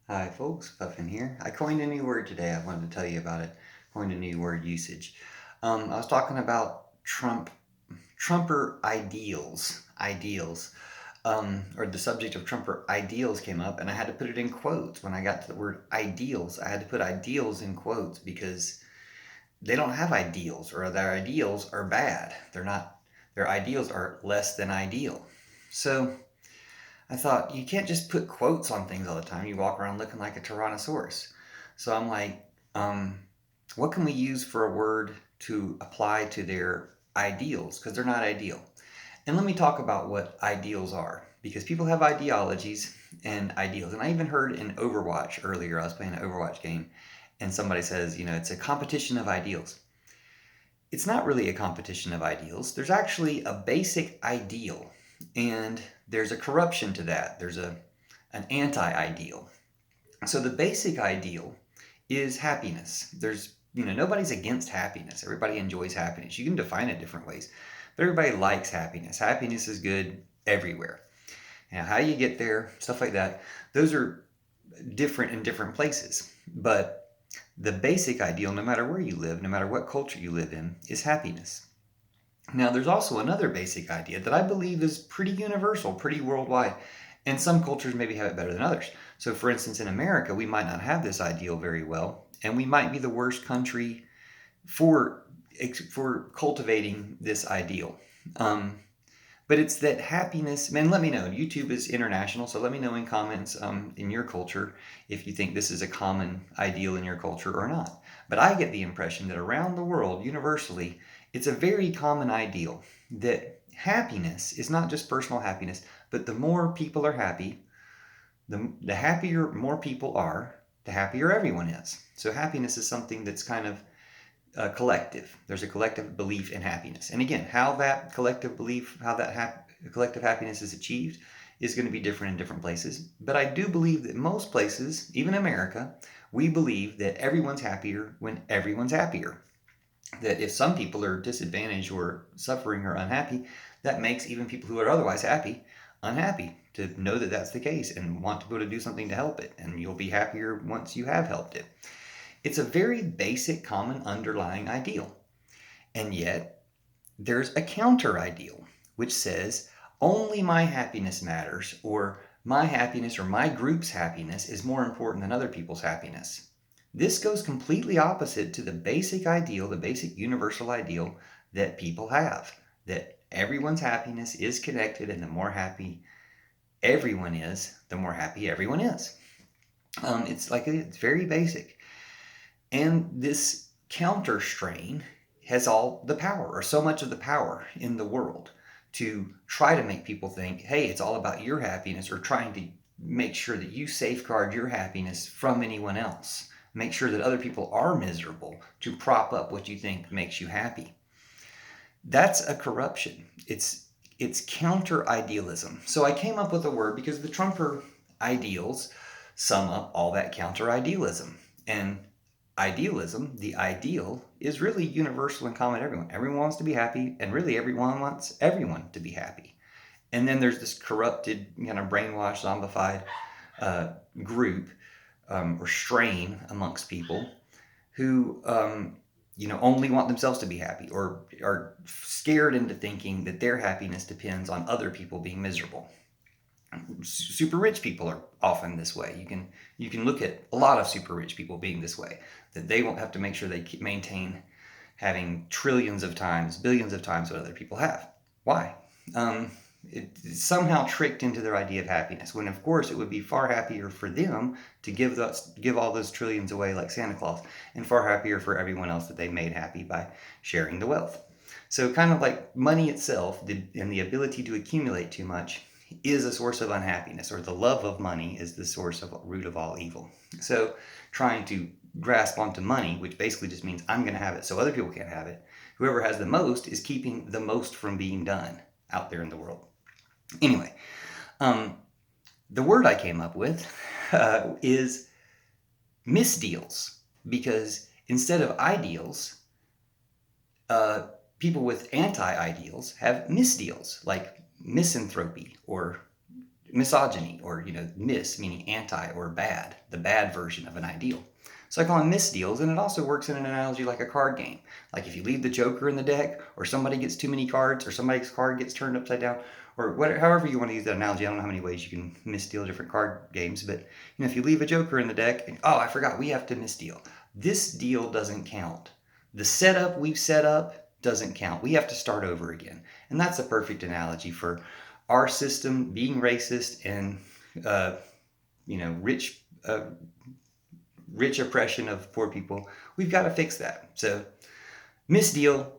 Hi folks, Puffin here. I coined a new word today. I wanted to tell you about it. Coined a new word usage. I was talking about Trumper ideals, or the subject of Trumper ideals came up, and I had to put it in quotes. When I got to the word ideals, I had to put ideals in quotes because they don't have ideals, or their ideals are bad. They're not. Their ideals are less than ideal. So I thought you can't just put quotes on things all the time. You walk around looking like a Tyrannosaurus. So I'm like, what can we use for a word to apply to their ideals? Because they're not ideal. And let me talk about what ideals are. Because people have ideologies and ideals. And I even heard in Overwatch earlier, I was playing an Overwatch game, and somebody says, it's a competition of ideals. It's not really a competition of ideals. There's actually a basic ideal, and there's a corruption to that. There's an anti-ideal. So the basic ideal is happiness. Nobody's against happiness. Everybody enjoys happiness. You can define it different ways, but everybody likes happiness. Happiness is good everywhere. How you get there, stuff like that, those are different in different places. But the basic ideal, no matter where you live, no matter what culture you live in, is happiness. Now, there's also another basic idea that I believe is pretty universal, pretty worldwide, and some cultures maybe have it better than others. So, for instance, in America, we might not have this ideal very well, and we might be the worst country for for cultivating this ideal. Um, but it's that happiness, man. Let me know. YouTube is international, so let me know in comments in your culture if you think this is a common ideal in your culture or not. But I get the impression that around the world, universally, it's a very common ideal that happiness is not just personal happiness, but the more people are happy, the happier more people are, the happier everyone is. So happiness is something that's kind of collective. There's a collective belief in happiness. And again, how that collective belief, how that collective happiness is achieved is going to be different in different places. But I do believe that most places, even America, we believe that everyone's happier when everyone's happier. That if some people are disadvantaged or suffering or unhappy, that makes even people who are otherwise happy unhappy to know that that's the case and want to be able to do something to help it. And you'll be happier once you have helped it. It's a very basic, common underlying ideal. And yet, there's a counter ideal, which says only my happiness matters, or my happiness or my group's happiness is more important than other people's happiness. This goes completely opposite to the basic ideal, the basic universal ideal that people have, that everyone's happiness is connected, and the more happy everyone is, the more happy everyone is. It's very basic. And this counter strain has all the power, or so much of the power in the world, to try to make people think, hey, it's all about your happiness, or trying to make sure that you safeguard your happiness from anyone else. Make sure that other people are miserable to prop up what you think makes you happy. That's a corruption. It's counter idealism. So I came up with a word because the Trumper ideals sum up all that counter idealism. And idealism, the ideal, is really universal and common to everyone. Everyone wants to be happy, and really everyone wants everyone to be happy. And then there's this corrupted, kind of brainwashed, zombified group or strain amongst people who only want themselves to be happy, or are scared into thinking that their happiness depends on other people being miserable. Super rich people are often this way. You can look at a lot of super rich people being this way, that they won't have to make sure they maintain having trillions of times, billions of times what other people have. Why? It's somehow tricked into their idea of happiness, when of course it would be far happier for them to give all those trillions away like Santa Claus, and far happier for everyone else that they made happy by sharing the wealth. So kind of like money itself, and the ability to accumulate too much, is a source of unhappiness, or the love of money is the source of root of all evil. So trying to grasp onto money, which basically just means I'm going to have it so other people can't have it. Whoever has the most is keeping the most from being done out there in the world. Anyway, um, the word I came up with is misdeals, because instead of ideals, uh, people with anti-ideals have misdeals, like misanthropy or misogyny, or mis meaning anti or bad, the bad version of an ideal. So I call them misdeals, and it also works in an analogy like a card game. Like if you leave the joker in the deck, or somebody gets too many cards, or somebody's card gets turned upside down, or whatever, however you want to use that analogy. I don't know how many ways you can misdeal different card games, but if you leave a joker in the deck, and, oh, I forgot, we have to misdeal. This deal doesn't count. The setup we've set up doesn't count. We have to start over again. And that's a perfect analogy for our system being racist and rich rich oppression of poor people. We've got to fix that. So misdeal,